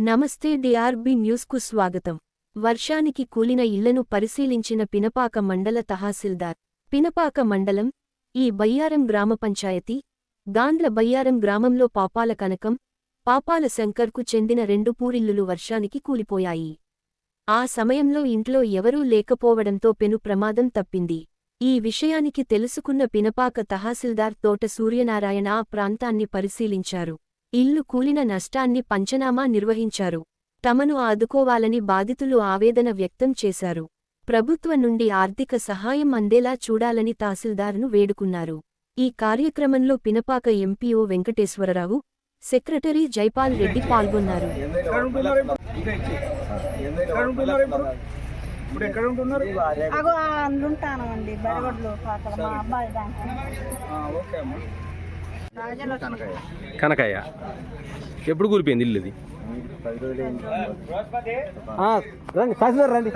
నమస్తే డిఆర్బి న్యూస్కు స్వాగతం. వర్షానికి కూలిన ఇళ్లను పరిశీలించిన పినపాక మండల తహసీల్దార్. పినపాక మండలం ఈ బయ్యారం గ్రామ పంచాయతీ గాండ్ల బయ్యారం గ్రామంలో పాపాల కనకం, పాపాల శంకర్కు చెందిన 2 పూరిల్లులు వర్షానికి కూలిపోయాయి. ఆ సమయంలో ఇంట్లో ఎవరూ లేకపోవడంతో పెను ప్రమాదం తప్పింది. ఈ విషయానికి తెలుసుకున్న పినపాక తహసీల్దార్ తోట సూర్యనారాయణ ఆ ప్రాంతాన్ని పరిశీలించారు. ఇల్లు కూలిన నష్టాన్ని పంచనామా నిర్వహించారు. తమను ఆదుకోవాలని బాధితులు ఆవేదన వ్యక్తం చేశారు. ప్రభుత్వం నుండి ఆర్థిక సహాయం అందేలా చూడాలని తహసీల్దార్ను వేడుకున్నారు. ఈ కార్యక్రమంలో పినపాక ఎంపీఓ వెంకటేశ్వరరావు, సెక్రటరీ జైపాల్ రెడ్డి పాల్గొన్నారు. కనకయ్య ఎప్పుడు కూలిపోయింది ఇల్లు? ఇది రండి తహసీల్దార్ రండి.